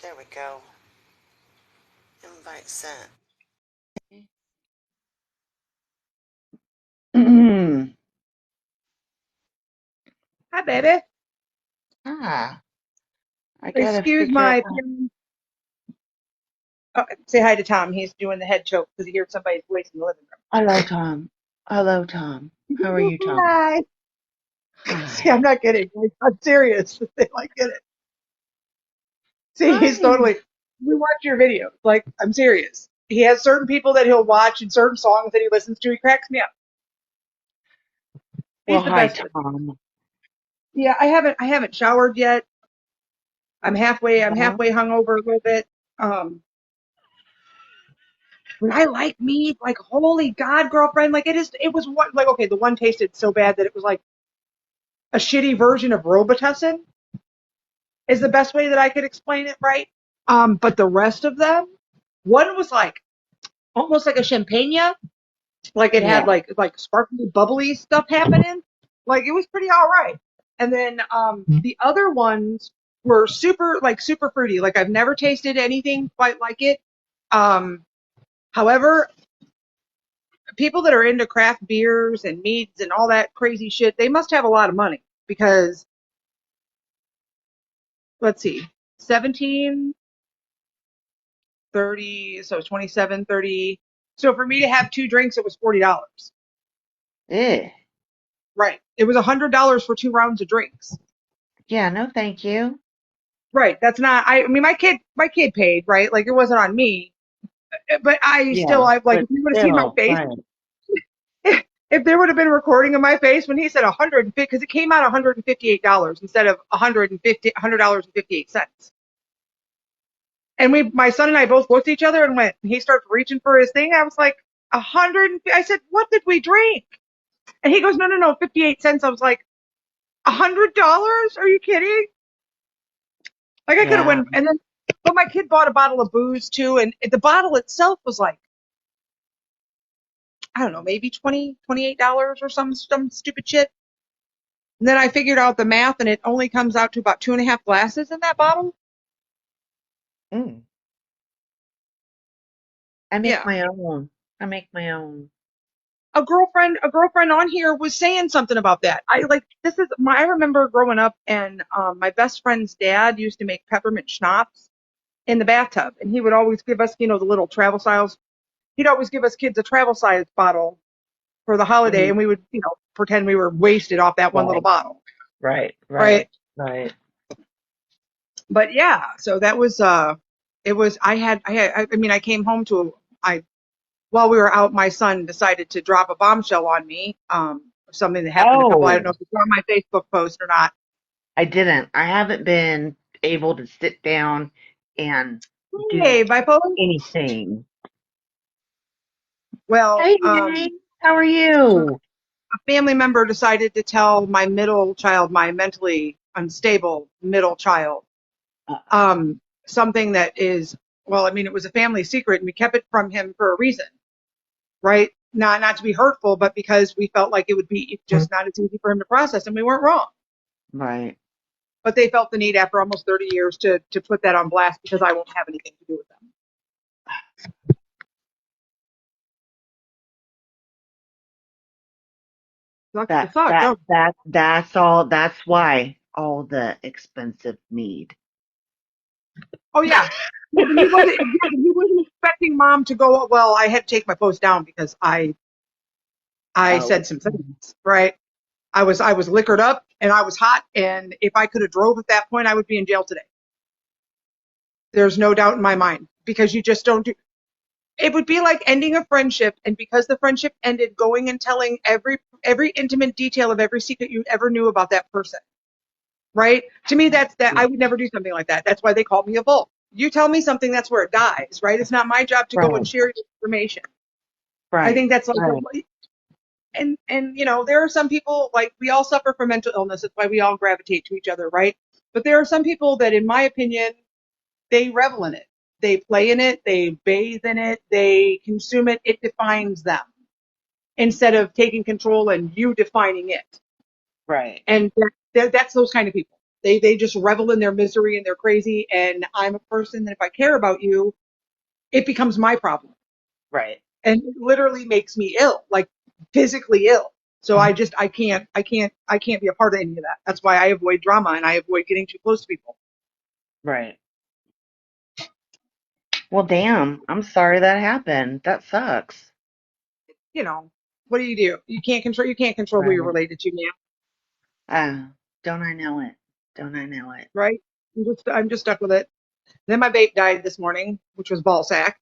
There we go. Invite sent. Hi, baby. Ah, I gotta Excuse figure my. out. Say hi to Tom. He's doing the head choke because he heard somebody's voice in the living Hello, Tom. Hello, Tom. How are room. you, Tom? Hi. See, I'm Hi. not kidding. I'm serious. They like get it. See, he's Hi. totally. We watch your videos. Like, I'm serious. He has certain people that he'll watch and certain songs that he listens to. He cracks me up. Well, He's the hi, best with it. Tom. Yeah, I haven't showered yet. I'm Well, halfway hungover a little bit. Um, but I like meat. Like, holy God, girlfriend. Like, it was what, like, okay, the one tasted so bad that it was like a shitty version of Robitussin is the best way that I could explain it, right? But the rest of them, one was like almost like a champagne, like it yeah. had like sparkly, bubbly stuff happening. Like it was pretty all right. And then the other ones were super fruity. Like I've never tasted anything quite like it. Um, However, people that are into craft beers and meads and all that crazy shit, they must have a lot of money because let's see, 17 30, so 27, 30. So for me to have two drinks, it was $40. Eh. Right. It was $100 for 2 rounds of drinks. Yeah, no, thank you. Right. That's not, I mean, my kid paid, right? Like it wasn't on me, but Yeah, I like, but if you would have seen my still, face, right. if there would have been a recording of my face when he said 150, because it came out $158 instead of $100.58. And my son and I both looked at each other and went, he starts reaching for his thing. I was like, 100. I said, what did we drink? And he goes, no, no, no, 58 cents. I was like, $100? Are you kidding? Like I could have Yeah. went, and then, but my kid bought a bottle of booze too, and the bottle itself was like, I don't know, maybe $28 or some stupid shit. And then I figured out the math, and it only comes out to about 2.5 glasses in that bottle. Mm. I make Yeah. my own. I make my own. A girlfriend on here was saying something about that. I remember growing up, and my best friend's dad used to make peppermint schnapps in the bathtub, and he would always give us, the little travel size. He'd always give us kids a travel size bottle for the holiday, Hmm. and we would, pretend we were wasted off that one little Right, bottle, right, right, right? right. But yeah, so that was it was I mean I came home to I while we were out, my son decided to drop a bombshell on me. Something that happened I don't know Oh, if you saw my Facebook post or not. I didn't. I haven't been able to sit down and do Hey, bipolar. anything. Well, Hey, May, how are you? a family member decided to tell my middle child, my mentally unstable middle child, Uh, something that is, well, I mean, it was a family secret, and we kept it from him for a reason, right? Not to be hurtful, but because we felt like it would be just not as easy for him to process, and we weren't wrong. right. But they felt the need after almost 30 years to put that on blast because I won't have anything to do with them. Sucks to That suck, that don't it? that that's all. That's why all the expensive mead. Oh yeah. Yeah, but he wasn't expecting mom to go. Well, I had to take my post down because I Oh, said some things, right? I was liquored up and I was hot, and if I could have drove at that point, I would be in jail today. There's no doubt in my mind because you just don't do. It would be like ending a friendship, and because the friendship ended, going and telling every intimate detail of every secret you ever knew about that person, right? To me, that's that. I would never do something like that. That's why they call me a Volk. You tell me something, that's where it dies, right? It's not my job to go and right, share your information. I right, think that's like, right. and there are some people, like, we all suffer from mental illness. That's why we all gravitate to each other, right? But there are some people that, in my opinion, they revel in it. They play in it. They bathe in it. They consume it. It defines them instead of taking control and you defining it. Right. And that's those kind of people. They just revel in their misery and they're crazy. And I'm a person that if I care about you, it becomes my problem. Right. And it literally makes me ill, like physically ill. So I can't be a part of any of that. That's why I avoid drama and I avoid getting too close to people. Right. Well, damn. I'm sorry that happened. That sucks. You know, what do? You can't control who you're Right. related to, man. Don't I know it? Don't I know it? Right? I'm just stuck with it. Then my vape died this morning, which was ball sack.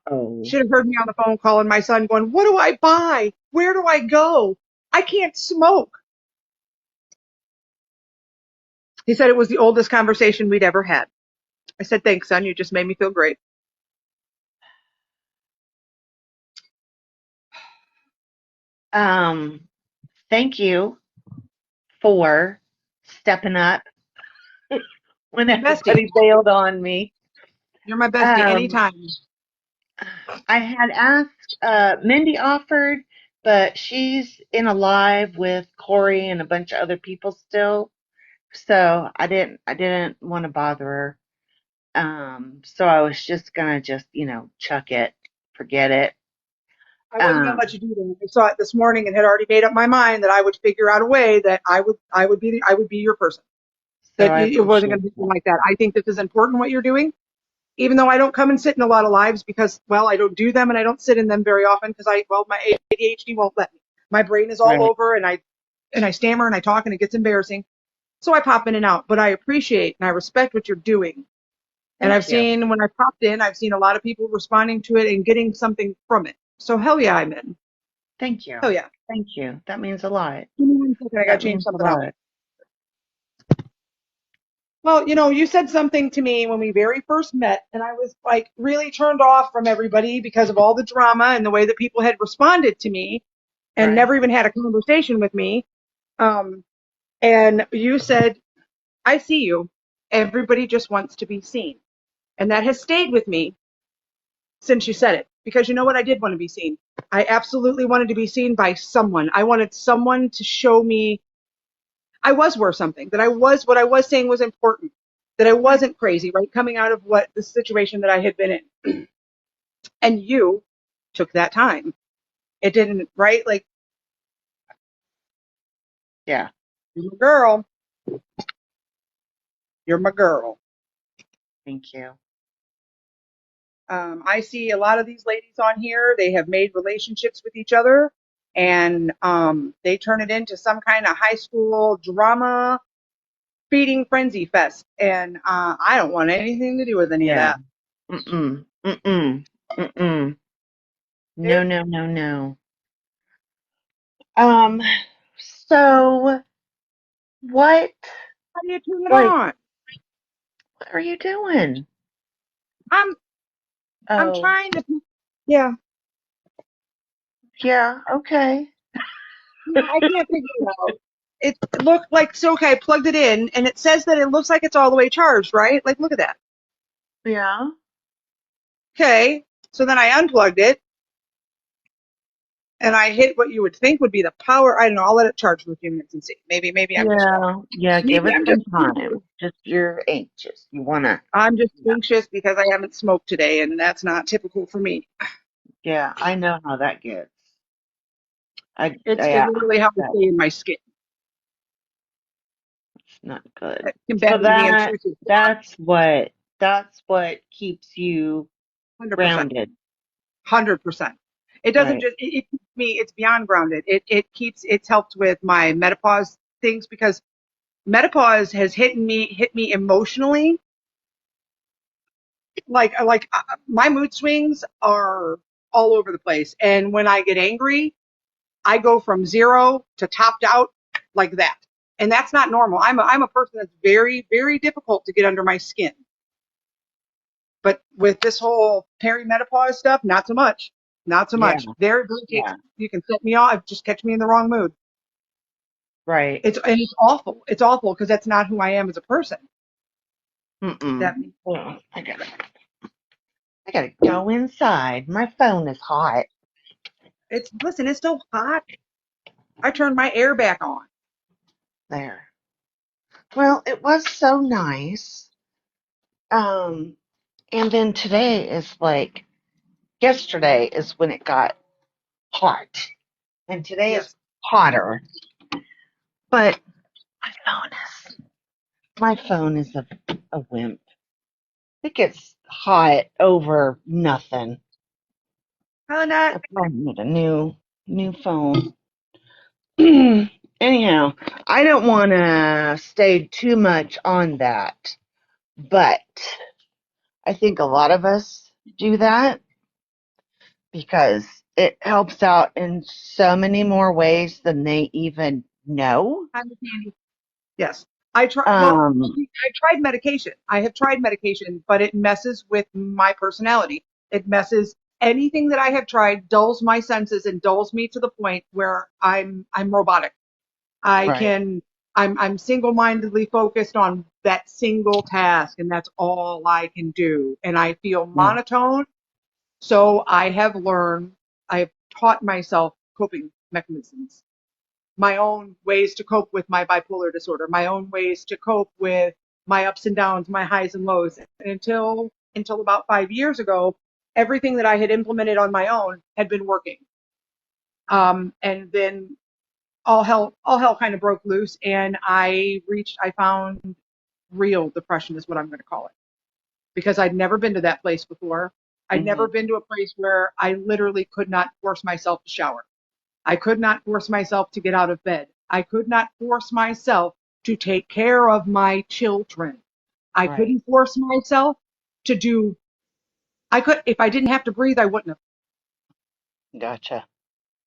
Oh. Should have heard me on the phone calling my son going, what do I buy? Where do I go? I can't smoke. He said it was the oldest conversation we'd ever had. I said, thanks, son. You just made me feel great. Um, Thank you for stepping up when Bestie, everybody bailed on me. you're my bestie Um, anytime. I had asked, Mindy offered, but she's in a live with Corey and a bunch of other people still. So I didn't want to bother her. So I was just gonna chuck it, forget it. I wasn't going to let Um, you do that. I saw it this morning and had already made up my mind that I would figure out a way that I would be your person. so That I it wasn't appreciate going to be that. like that. I think this is important what you're doing, even though I don't come and sit in a lot of lives because, well, I don't do them and I don't sit in them very often because my ADHD won't let me. My brain is all Right. over and I stammer and I talk and it gets embarrassing. So I pop in and out, but I appreciate and I respect what you're doing. And I've Thank you. seen when I popped in, I've seen a lot of people responding to it and getting something from it. So hell yeah, I'm in. Thank you. Hell yeah. Thank you. That means a lot. Give me 1 second. I got That to change means a something out. lot. Well, you said something to me when we very first met, and I was like really turned off from everybody because of all the drama and the way that people had responded to me and Right. never even had a conversation with me. Um, and you said, I see you. Everybody just wants to be seen. And that has stayed with me since you said it. Because you know what? I did want to be seen. I absolutely wanted to be seen by someone. I wanted someone to show me I was worth something, that what I was saying was important, that I Right. wasn't crazy, right? Coming out of what the situation that I had been in. And you took that time. It didn't, right? Like, Yeah. you're my girl. You're my girl. Thank you. I see a lot of these ladies on here. They have made relationships with each other and they turn it into some kind of high school drama feeding frenzy fest. And I don't want anything to do with any of Yeah. that. Mm-mm. Mm-mm. Mm-mm. No, Dude, no, no, no. Um, so what, how do you turn it like, on? what are you doing? I'm I'm Oh, trying to. Yeah, yeah, okay. yeah, I can't figure it out. It looked like so. Okay, I plugged it in, and it says that it looks like it's all the way charged, right? Like, look at that. Yeah. Okay, so then I unplugged it, and I hit what you would think would be the power. I don't know. I'll let it charge for a few minutes and see. Maybe I'm just wrong. Yeah. Yeah, give Maybe it I'm just some time. Just you're anxious. You wanna, I'm just yeah. anxious because I haven't smoked today, and that's not typical for me. Yeah, I know how that gets. It's Yeah, literally how I that's stay in my skin, not good. So combating the intrusive thought. that's what keeps you 100%. grounded, 100%. It doesn't right? just it keeps me. It's beyond grounded. It's helped with my menopause things because menopause has hit me emotionally. My mood swings are all over the place, and when I get angry, I go from zero to topped out like that, and that's not normal. I'm a person that's very very difficult to get under my skin, but with this whole perimenopause stuff, not so much. Not so Yeah, much. There it really takes. yeah, You can set me off. Just catch me in the wrong mood. right. It's awful. It's awful because that's not who I am as a person. Mm-mm. That Well, I gotta go inside. My phone is hot. it's listen. It's so hot. I turned my air back on. There. Well, it was so nice. Um, and then today is like, yesterday is when it got hot, and today is Yes. hotter. But my phone my phone is a wimp. It gets hot over nothing. How not? I probably need a new phone. Anyhow, I don't want to stay too much on that, but I think a lot of us do that because it helps out in so many more ways than they even know. I'm Candy. Yes. I try. Well, Um, I tried medication. I have tried medication, but it messes with my personality. It messes anything that I have tried dulls my senses and dulls me to the point where I'm robotic. I right. can I'm single-mindedly focused on that single task and that's all I can do. And I feel Yeah. monotone. So I have taught myself coping mechanisms, my own ways to cope with my bipolar disorder, my own ways to cope with my ups and downs, my highs and lows. And until about 5 years ago, everything that I had implemented on my own had been working. And then all hell kind of broke loose, and I found real depression is what I'm going to call it, because I'd never been to that place before. I'd never Hmm. been to a place where I literally could not force myself to shower. I could not force myself to get out of bed. I could not force myself to take care of my children. I Right. couldn't force myself to do, I could, if I didn't have to breathe, I wouldn't have. Gotcha.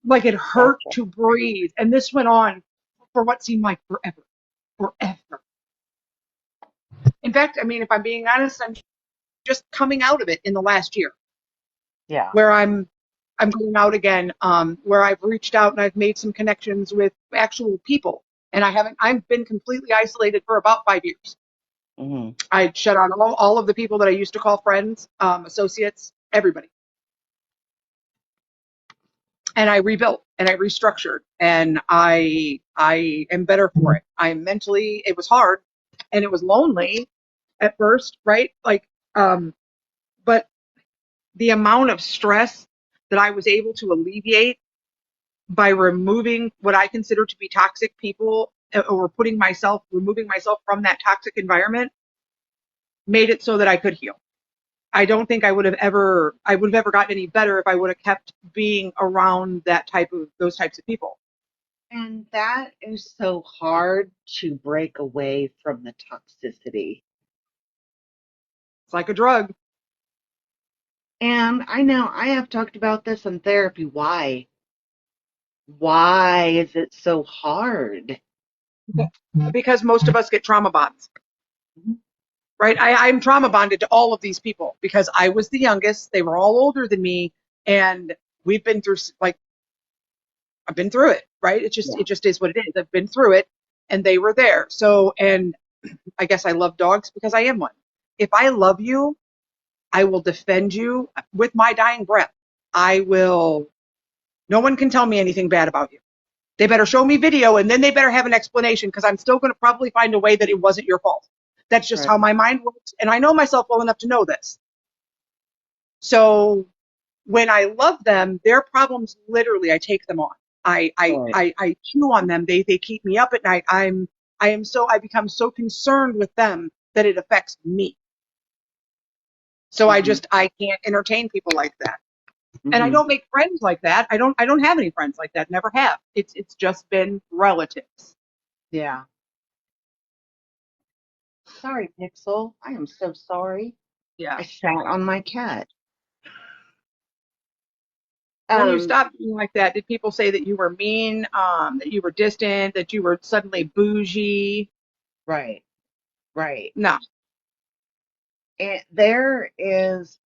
Like it hurt Gotcha. to breathe. And this went on for what seemed like forever, forever. In fact, I mean, if I'm being honest, I'm just coming out of it in the last year Yeah. where I'm going out again, where I've reached out and I've made some connections with actual people. And I've been completely isolated for about 5 years. Hmm. I shut out all of the people that I used to call friends, associates, everybody. And I rebuilt and I restructured and I am better for it. It was hard and it was lonely at first, right? Um, but the amount of stress that I was able to alleviate by removing what I consider to be toxic people or removing myself from that toxic environment made it so that I could heal. I don't think I would have ever gotten any better if I would have kept being around those types of people. And that is so hard to break away from the toxicity. It's like a drug And I know I have talked about this in therapy. Why? Why is it so hard? because most of us get trauma bonds, Mhm. right? I'm trauma bonded to all of these people because I was the youngest. They were all older than me, and we've been through like I've been through it, right? Yeah. It just is what it is. I've been through it, and they were there. So, and I guess I love dogs because I am one. If I love you, I will defend you with my dying breath. I will. No one can tell me anything bad about you. They better show me video and then they better have an explanation because I'm still going to probably find a way that it wasn't your fault. That's just Right. how my mind works. And I know myself well enough to know this. So when I love them, their problems literally I take them on. Right. I chew on them. They keep me up at night. I become so concerned with them that it affects me. So Hmm. I can't entertain people like that. And I Hmm. don't make friends like that. I don't have any friends like that. Never have. It's just been relatives. Yeah. Sorry, Pixel. I am so sorry. Yeah. I sat on my cat. When you Um, stopped being like that, did people say that you were mean, that you were distant, that you were suddenly bougie? right, right. No. And there is,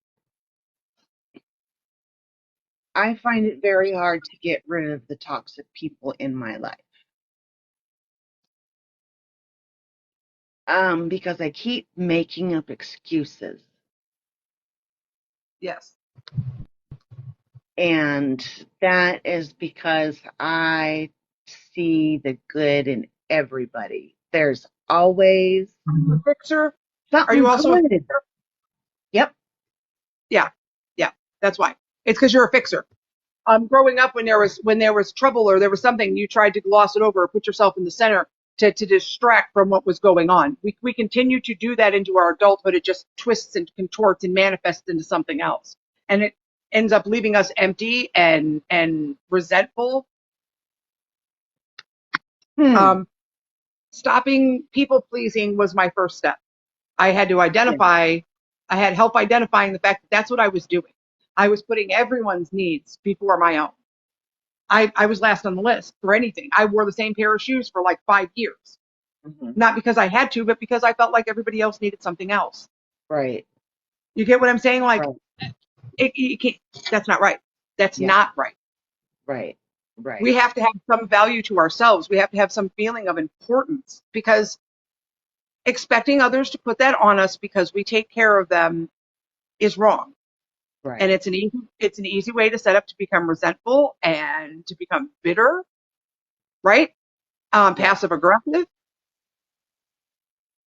I find it very hard to get rid of the toxic people in my life. Because I keep making up excuses. Yes. And that is because I see the good in everybody. There's always A fixer? Are you something also a good. fixer? Yep. Yeah, yeah, that's why. It's because you're a fixer. Growing up, when there was trouble or there was something, you tried to gloss it over or put yourself in the center to distract from what was going on. We continue to do that into our adulthood. It just twists and contorts and manifests into something else, and it ends up leaving us empty and resentful. Hmm. Um, Stopping people pleasing was my first step. I had to Yeah. identify, I had help identifying the fact that that's what I was doing. I was putting everyone's needs before my own. I was last on the list for anything. I wore the same pair of shoes for like 5 years. Hmm. Not because I had to, but because I felt like everybody else needed something else. Right. You get what I'm saying? Like, Right. you can't, that's not right. That's Yeah. not right. Right. Right. We have to have some value to ourselves. We have to have some feeling of importance because expecting others to put that on us because we take care of them is wrong. And Right. it's an easy way to set up to become resentful and to become bitter, right? Yeah. Passive aggressive,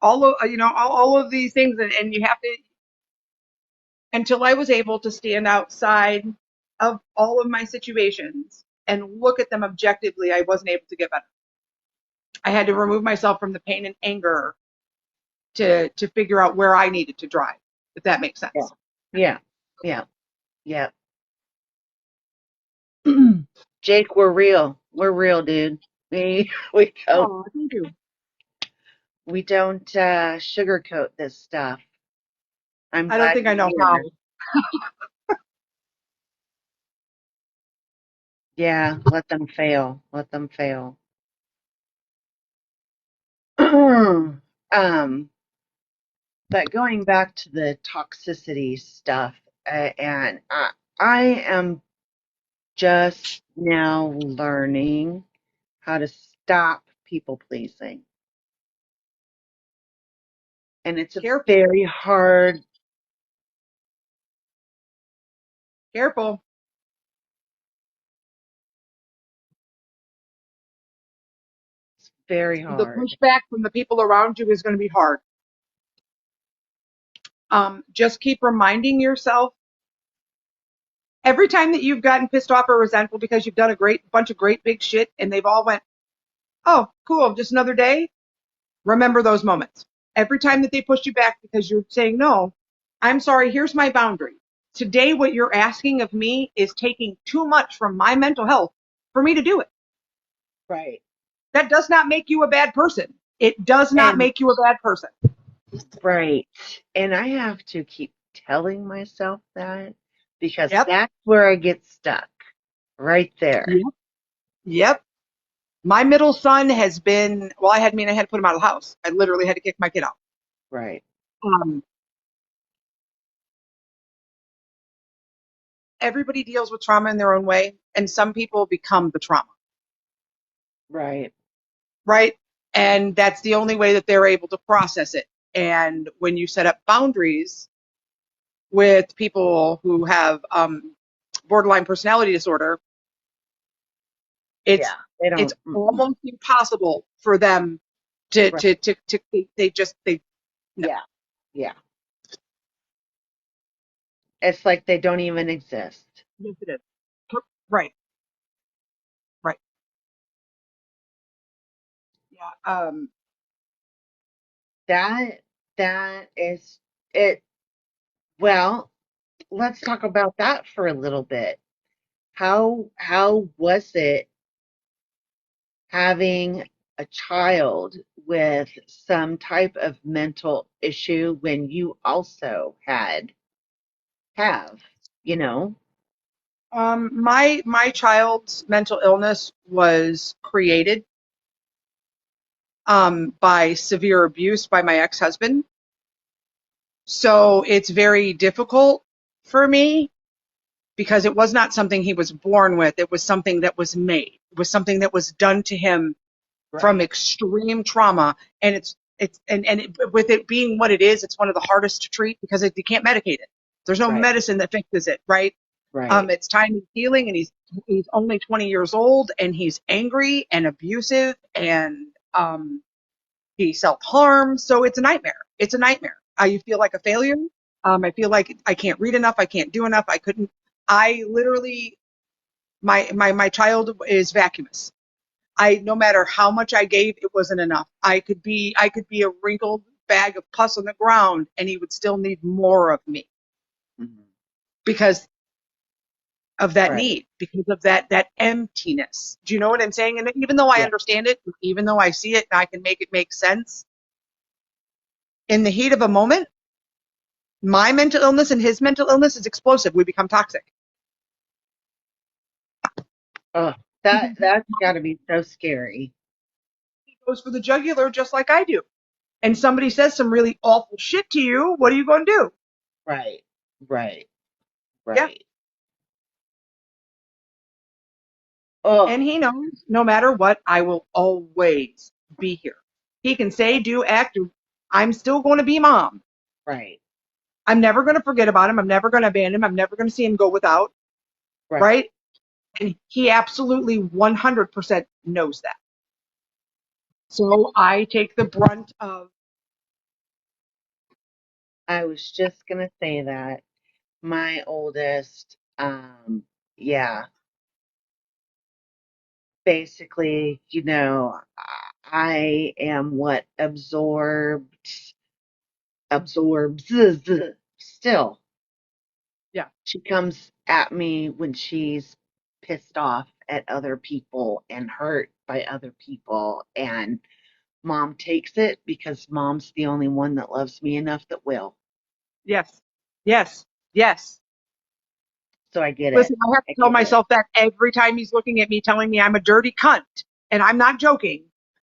all of all of these things, and you have to, until I was able to stand outside of all of my situations and look at them objectively, I wasn't able to get better. I had to remove myself from the pain and anger to figure out where I needed to drive, if that makes Yeah. sense. Yeah. Yeah. Yeah. Jake, we're real. We're real, dude. We we don't Oh, thank you. we don't sugarcoat this stuff. I'm I don't glad think I know you're how. here. Yeah, let them fail. Let them fail. um, but going back to the toxicity stuff, and I am just now learning how to stop people pleasing. And it's a Careful, very hard, careful. very The hard. pushback from the people around you is going to be hard. Just keep reminding yourself every time that you've gotten pissed off or resentful because you've done a great bunch of great big shit and they've all went, oh, cool, just another day. Remember those moments. Every time that they pushed you back because you're saying, no, I'm sorry, here's my boundary. Today, what you're asking of me is taking too much from my mental health for me to do it. Right. That does not make you a bad person. It does not And make you a bad person. right. And I have to keep telling myself that because Yep. that's where I get stuck. Right there. Yep. Yep. My middle son has been, well, I had to put him out of the house. I literally had to kick my kid out. Right. Um, Everybody deals with trauma in their own way, and some people become the trauma, Right. right? And that's the only way that they're able to process it. And when you set up boundaries with people who have borderline personality disorder, Yeah. it's They it's don't. almost impossible for them Right. to they just they no. Yeah. Yeah. It's like they don't even exist. Yes, it is. Right, right. Yeah. That that is it. Well, let's talk about that for a little bit. How was it having a child with some type of mental issue when you also have, you know? My child's mental illness was created by severe abuse by my ex-husband. So it's very difficult for me because it was not something he was born with. It was something that was made. It was something that was done to him from Right. extreme trauma. And with it being what it is, it's one of the hardest to treat because you can't medicate it. There's no Right. medicine that fixes it, right? Right. It's time he's healing, and he's only 20 years old, and he's angry and abusive, and He self-harms. So it's a nightmare. It's a nightmare. I feel like a failure. I feel like I can't read enough. I can't do enough. I literally, my child is vacuous. No matter how much I gave, it wasn't enough. I could be a wrinkled bag of pus on the ground and he would still need more of me Mhm. because of that Right. need, because of that emptiness. Do you know what I'm saying? And even though I Yeah. understand it, even though I see it and I can make it make sense, in the heat of a moment, my mental illness and his mental illness is explosive. We become toxic. Oh, He that's got to be so scary. goes for the jugular just like I do. And somebody says some really awful shit to you, what are you going to do? Right. Right. Yeah. Right. Oh, And he knows no matter what, I will always be here. He can say, do, act, I'm still going to be mom. right. I'm never going to forget about him. I'm never going to abandon him. I'm never going to see him go without, Right. right? And he absolutely 100% knows that. So I take the brunt of, I was just gonna say that my oldest, yeah, basically, I am what absorbs still. yeah, She comes at me when she's pissed off at other people and hurt by other people, and mom takes it because mom's the only one that loves me enough that will. yes, yes, yes. So I get it. Listen, I have to I tell get it. myself that every time he's looking at me telling me I'm a dirty cunt. And I'm not joking.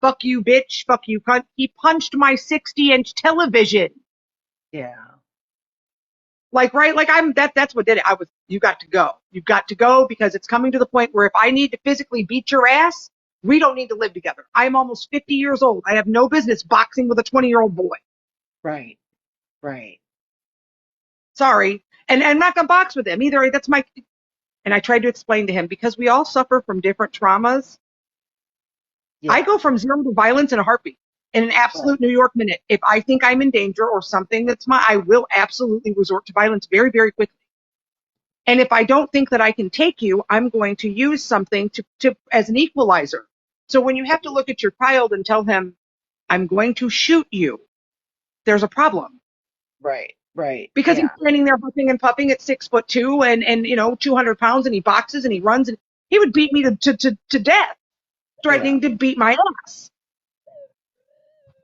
Fuck you, bitch. Fuck you, cunt. He punched my 60-inch television. Yeah. Like, right? Like that's what did it. You got to go. You've got to go because it's coming to the point where if I need to physically beat your ass, we don't need to live together. I am almost 50 years old. I have no business boxing with a 20-year-old boy. Right. Right. Sorry. And I'm not going to box with him either. And I tried to explain to him because we all suffer from different traumas. I Yeah. go from zero to violence in a heartbeat, in an Right. absolute New York minute. If I think I'm in danger or something I will absolutely resort to violence very, very quickly. And if I don't think that I can take you, I'm going to use something to as an equalizer. So when you have to look at your child and tell him, I'm going to shoot you, there's a problem. Right. Right. Because he's Yeah. standing there huffing and puffing at 6'2" and 200 pounds and he boxes and he runs and he would beat me to death, Yeah. threatening to beat my ass.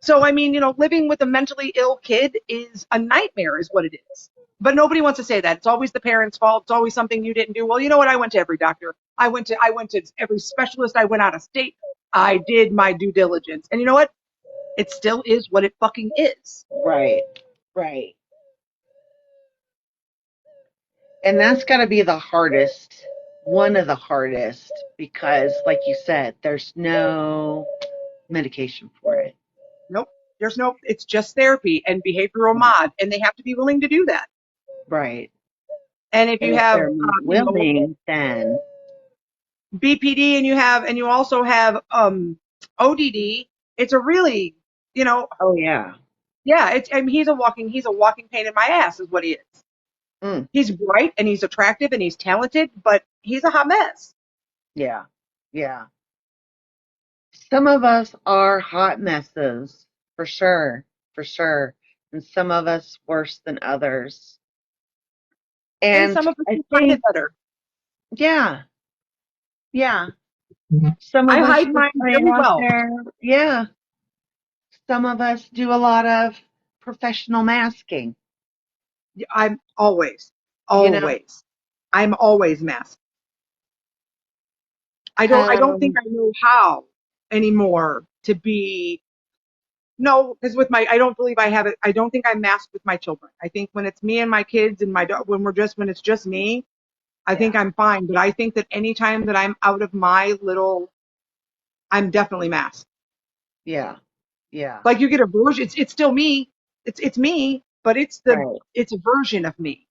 So, I mean, living with a mentally ill kid is a nightmare, is what it is. But nobody wants to say that. It's always the parents' fault. It's always something you didn't do. Well, you know what? I went to every doctor. I went to every specialist. I went out of state. I did my due diligence. And you know what? It still is what it fucking is. Right. Right. And that's got to be the hardest, one of the hardest, because, like you said, there's no medication for it. Nope. It's just therapy and behavioral mod. And they have to be willing to do that. Right. And if And you if have, they're not willing, then BPD and you also have, ODD, it's a really, you know, oh yeah. yeah, I mean, he's a walking pain in my ass, is what he is. Mm, He's bright and he's attractive and he's talented, but he's a hot mess. yeah. Yeah. Some of us are hot messes, for sure. For sure. And some of us worse than others. And And some of us I can hide it think, better. yeah, yeah. Some of I us hide just mine play really out well. there. Yeah. Some of us do a lot of professional masking, I'm always, you know. always, I'm always masked. I don't think Um, I know how anymore to be, no, because I don't believe I have it. I don't think I'm masked with my children. I think when it's me and my kids and when it's just me, I yeah, think I'm fine. But I think that anytime that I'm out of my little, I'm definitely masked. yeah, yeah. Like you get a version, it's still me. It's me, but Right, it's a version of me.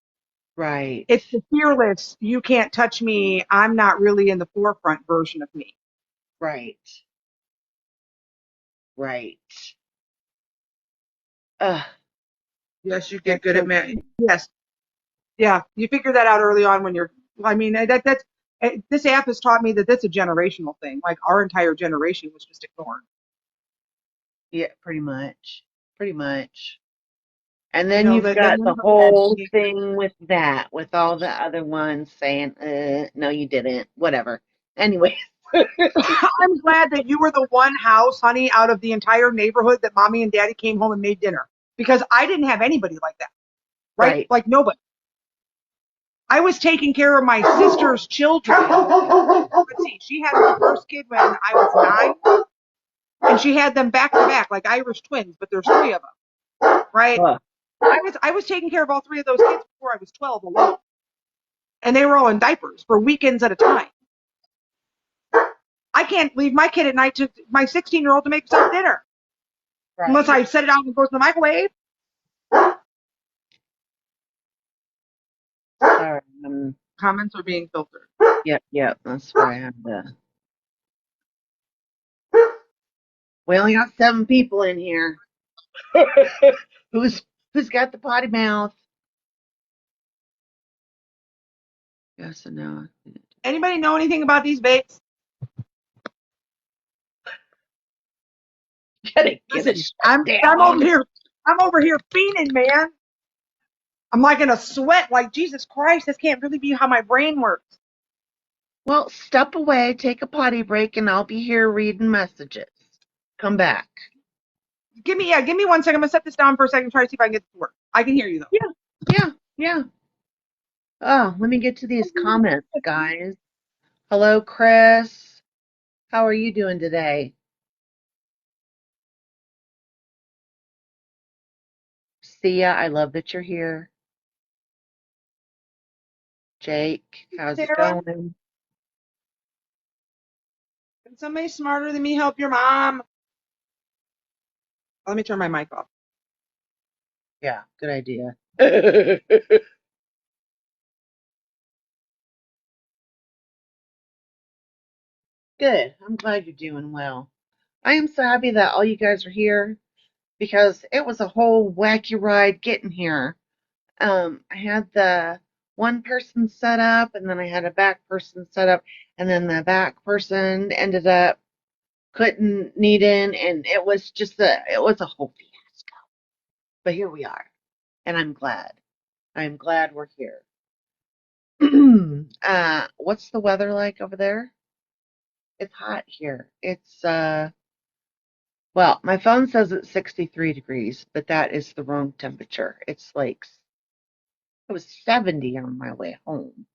right, It's the fearless, you can't touch me, I'm not really in the forefront version of me. right, right. Ugh, Yes, you you're get good at so math. cute. Yes. Yeah. You figure that out early on when you're, I mean, this app has taught me that that's a generational thing. Like our entire generation was just ignored. Yeah, pretty much. Pretty much. And You then know, you've that got none the of us had whole any. thing with that, with all the other ones saying, no, you didn't. Whatever. Anyway, I'm glad that you were the one house, honey, out of the entire neighborhood that mommy and daddy came home and made dinner because I didn't have anybody like that, right? right. Like nobody. I was taking care of my sister's children. Let's see, she had her first kid when I was 9, and she had them back to back, like Irish twins, but there's 3 of them, right? Ugh. I was taking care of all 3 of those kids before I was 12 alone, and they were all in diapers for weekends at a time. I can't leave my kid at night to my 16-year-old to make herself dinner unless Right. I set it out and it goes in the microwave. Sorry. Comments are being filtered. Yep, yep. That's where I have the. We only got 7 people in here. Who's who's got the potty mouth? Yes and no. Anybody know anything about these vapes? Gotta get Listen, it shut I'm over down. here. I'm over here fiending, man. I'm like in a sweat. Like Jesus Christ, this can't really be how my brain works. Well, step away, take a potty break, and I'll be here reading messages. Come back. Give me 1 second. I'm gonna set this down for a second. Try to see if I can get this to work. I can hear you though. Yeah, yeah, yeah. Oh, let me get to these comments, guys. Hello, Chris. How are you doing today? Sia, I love that you're here. Jake, how's it Sarah, going? can somebody smarter than me help your mom? Let me turn my mic off. Yeah, good idea. Good. I'm glad you're doing well. I am so happy that all you guys are here because it was a whole wacky ride getting here. I had the one person set up, and then I had a back person set up, and then the back person ended up couldn't need in, and it was a whole fiasco. But here we are, and I'm glad. I'm glad we're here. What's the weather like over there? It's hot here. Well, my phone says it's 63 degrees, but that is the wrong temperature. It was 70 on my way home.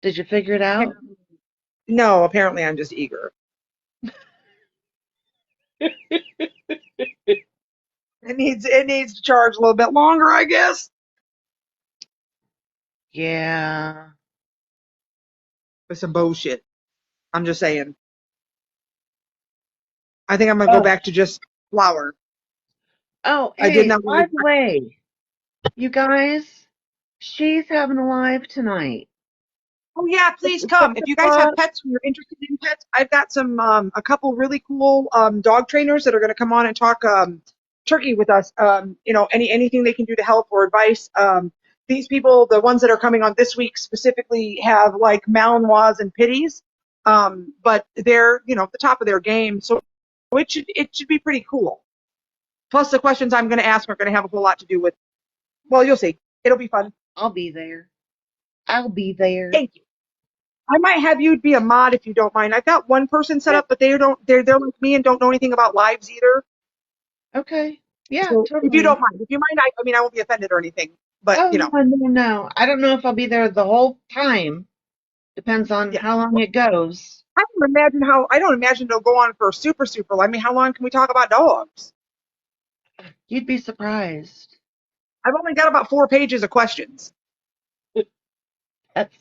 Did you figure it out? No, apparently I'm just eager. It needs to charge a little bit longer, I guess. Yeah. With some bullshit. I'm just saying. I think I'm gonna go Oh, back to just flour. oh, I did hey, not by really. the way, you guys, she's having a live tonight. Oh yeah, Six please come. If you guys have o'clock. pets and you're interested in pets, I've got some a couple really cool dog trainers that are going to come on and talk turkey with us. Anything they can do to help or advice. These people, the ones that are coming on this week specifically, have like Malinois and Pitties, but they're at the top of their game, so it should be pretty cool. Plus, the questions I'm going to ask are going to have a whole lot to do with. Well, you'll see. It'll be fun. I'll be there. I'll be there. Thank you. I might have you be a mod if you don't mind. I've got one person set Yeah, up, but they're like me and don't know anything about lives either. okay. Yeah, So if you don't totally. mind, if you mind, I mean I won't be offended or anything. But Oh, no, no, no. I don't know if I'll be there the whole time. Depends on yeah. how long it goes. I don't imagine it'll go on for super. I mean, how long can we talk about dogs? You'd be surprised. I've only got about 4 pages of questions. That's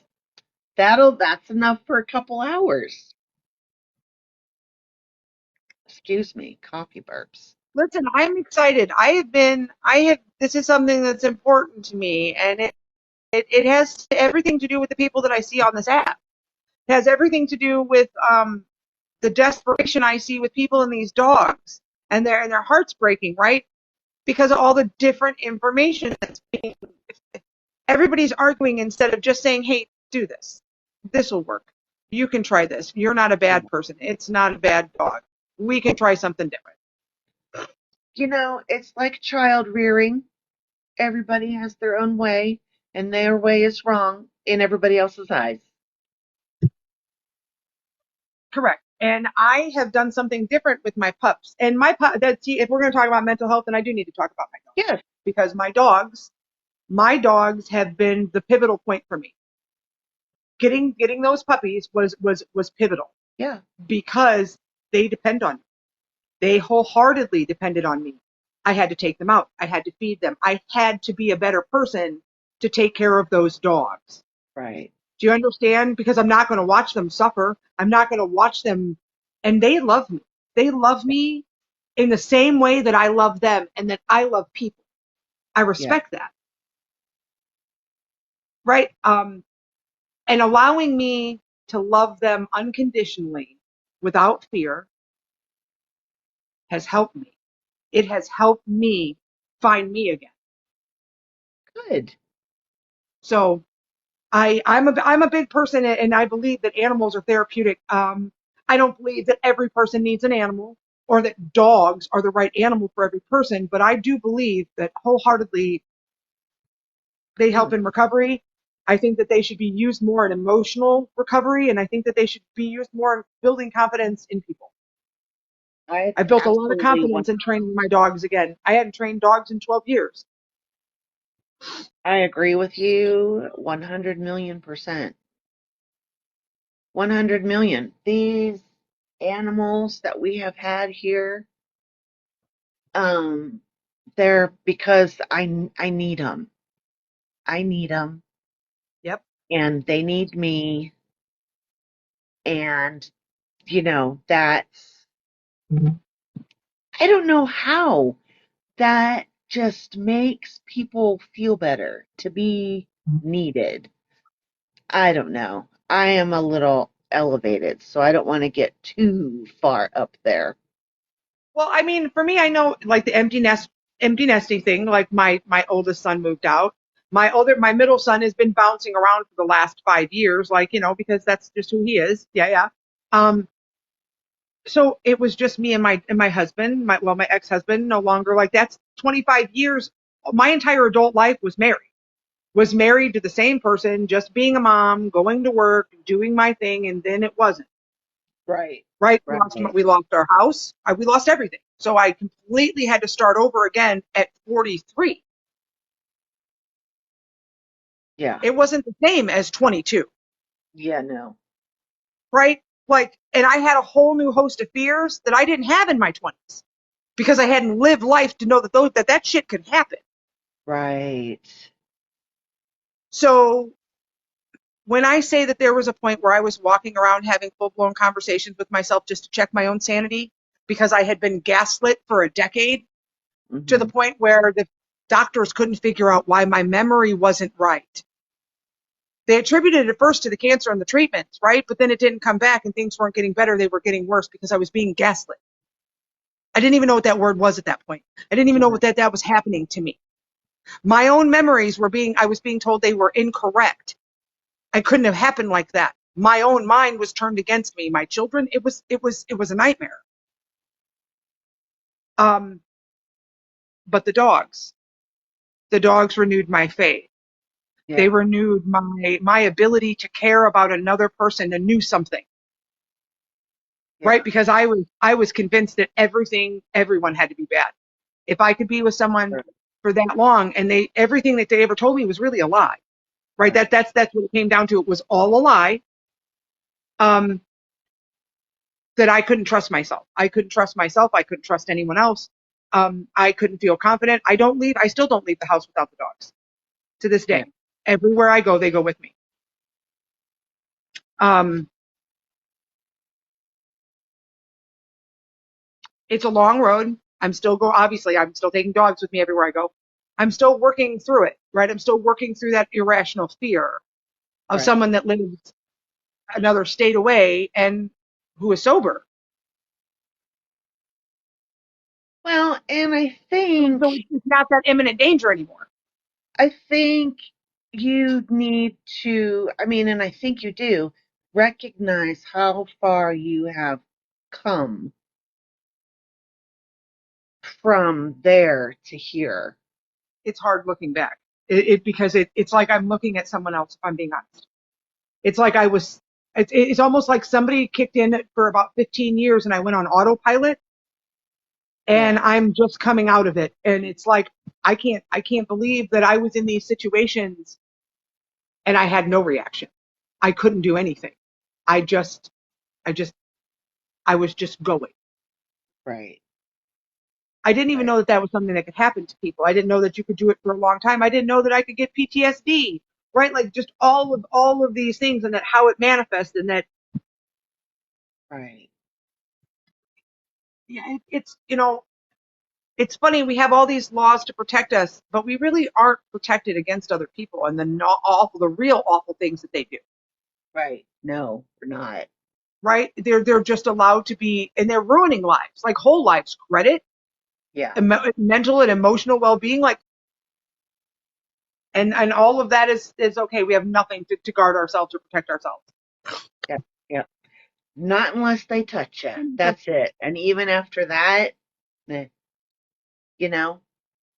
that's enough for a couple hours. Excuse me, coffee burps. Listen, I'm excited. This is something that's important to me, and it has everything to do with the people that I see on this app. It has everything to do with the desperation I see with people in these dogs, and their hearts breaking, right? because of all the different information that's everybody's arguing instead of just saying, hey, do this. This will work. You can try this. You're not a bad person. It's not a bad dog. We can try something different. It's like child rearing. Everybody has their own way, and their way is wrong in everybody else's eyes. Correct. And I have done something different with my pups. And if we're going to talk about mental health, then I do need to talk about my dogs. Yes. Because my dogs have been the pivotal point for me. Getting those puppies was pivotal. Yeah. Because they depend on me. They wholeheartedly depended on me. I had to take them out. I had to feed them. I had to be a better person to take care of those dogs. Right. Do you understand? Because I'm not going to watch them suffer. I'm not going to watch them. And they love me. They love me in the same way that I love them and that I love people. I respect that. Right? And allowing me to love them unconditionally without fear has helped me. It has helped me find me again. Good. So I'm a big person, and I believe that animals are therapeutic. I don't believe that every person needs an animal or that dogs are the right animal for every person, but I do believe that wholeheartedly they help in recovery. I think that they should be used more in emotional recovery, and I think that they should be used more in building confidence in people. I I built a lot of absolutely confidence in training my dogs again. I hadn't trained dogs in 12 years. I agree with you 100 million%. 100 million. These animals that we have had here, um, they're because I need them. I need them, Yep. and they need me, and that's I don't know how that just makes people feel better to be needed. I don't know. I am a little elevated, so I don't want to get too far up there. Well, I mean, for me, I know like the empty nesting thing. Like my oldest son moved out. My middle son has been bouncing around for the last 5 years, like because that's just who he is. Yeah, yeah. Um, so it was just me and my husband, my ex-husband, no longer like that's 25 years. My entire adult life was married to the same person, just being a mom, going to work, doing my thing, and then it wasn't. Right. Right? Right. We lost our house. We lost everything. So I completely had to start over again at 43. Yeah. It wasn't the same as 22, Yeah, no. right? Like, and I had a whole new host of fears that I didn't have in my 20s because I hadn't lived life to know that shit could happen. Right. So when I say that there was a point where I was walking around having full-blown conversations with myself just to check my own sanity because I had been gaslit for a decade, to the Hmm. point where the doctors couldn't figure out why my memory wasn't right. They attributed it first to the cancer and the treatments, right? But then it didn't come back and things weren't getting better. They were getting worse because I was being gaslit. I didn't even know what that word was at that point. I didn't even know what that was happening to me. My own memories I was being told they were incorrect. I couldn't have happened like that. My own mind was turned against me. My children, it was a nightmare. But the dogs renewed my faith. They Yeah. renewed my ability to care about another person and knew something. Right? Yeah. Because I was convinced that everyone had to be bad. If I could be with someone for that long and everything that they ever told me was really a lie. Right? Right. That's what it came down to. It was all a lie. That I couldn't trust myself. I couldn't trust myself. I couldn't trust anyone else. I couldn't feel confident. I still don't leave the house without the dogs to this Yeah. day. Everywhere I go, they go with me. Um, it's a long road. Obviously, I'm still taking dogs with me everywhere I go. I'm still working through it, right? I'm still working through that irrational fear of Right. someone that lives another state away and who is sober. Well, and So it's not that imminent danger anymore. I think you need to, I mean, and I think you do recognize how far you have come from there to here. It's hard looking back. Because it's like I'm looking at someone else, if I'm being honest. It's like it's almost like somebody kicked in for about 15 years and I went on autopilot and Yeah, I'm just coming out of it. And it's like, I can't believe that I was in these situations and I had no reaction. I couldn't do anything. I just, I just, I was just going. right, I didn't even right, know that that was something that could happen to people. I didn't know that you could do it for a long time. I didn't know that I could get PTSD, right? Like just all of these things and that how it manifests and that, right. yeah, it's, it's funny. We have all these laws to protect us, but we really aren't protected against other people and the the real awful things that they do, Right. No, we're not. right? They're just allowed to be, and they're ruining lives, like whole lives, credit, Yeah. mental and emotional well-being, like, and all of that is okay. We have nothing to guard ourselves or protect ourselves. Yeah. Yeah. Not unless they touch you. That's it. And even after that, eh, you know,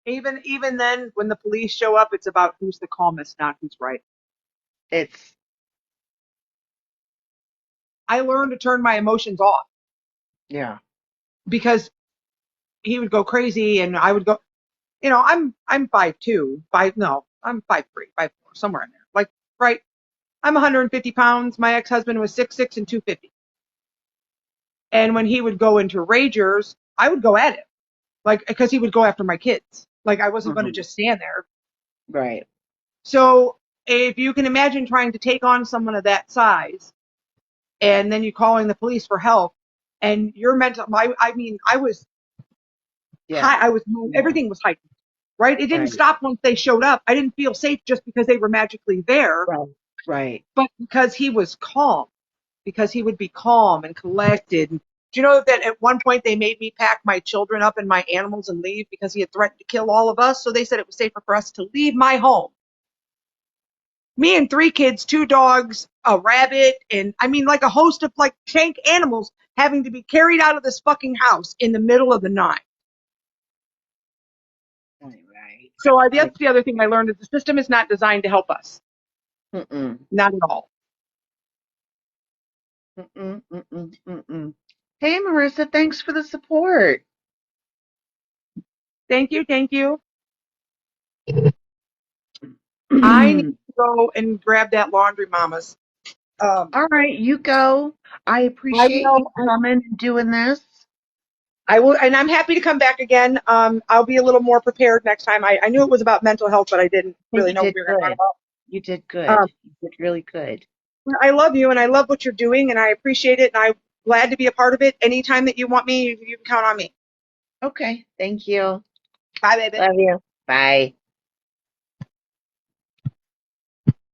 Even then, when the police show up, it's about who's the calmest, not who's right. it's, I learned to turn my emotions off yeah. because he would go crazy and I would go, I'm 5'2", no, I'm 5'3", 5'4", somewhere in there. Like, right, I'm 150 pounds. My ex-husband was 6'6" and 250. And when he would go into ragers, I would go at him, like, because he would go after my kids. Like, I wasn't going to Mhm. just stand there. Right. So if you can imagine trying to take on someone of that size and then you calling the police for help and your mental, I mean, I was Yeah. high, Yeah. everything was heightened, right? It didn't Right. stop once they showed up. I didn't feel safe just because they were magically there, Right. Right. but because he was calm, because he would be calm and collected. Do you know that at one point they made me pack my children up and my animals and leave because he had threatened to kill all of us? So they said it was safer for us to leave my home. Me and 3 kids, 2 dogs, a rabbit, and I mean, like a host of like shank animals having to be carried out of this fucking house in the middle of the night. Right. Right. So Right. that's the other thing I learned is the system is not designed to help us. Mm-mm. Not at all. Mm-mm. Mm-mm. Mm-mm. Hey, Marissa, thanks for the support. Thank you. Thank you. I need All to go and grab that laundry, mamas. Um, right, you go. I I appreciate you will. coming and doing this. I will, and I'm happy to come back again. I'll be a little more prepared next time. I knew it was about mental health, but I didn't And really you know what did we were going to talk good. about. You did good. You did really good. I love you, and I love what you're doing, and I appreciate it, and I'm glad to be a part of it. Anytime that you want me, you can count on me. Okay, thank you. Bye, baby. Love you. Bye.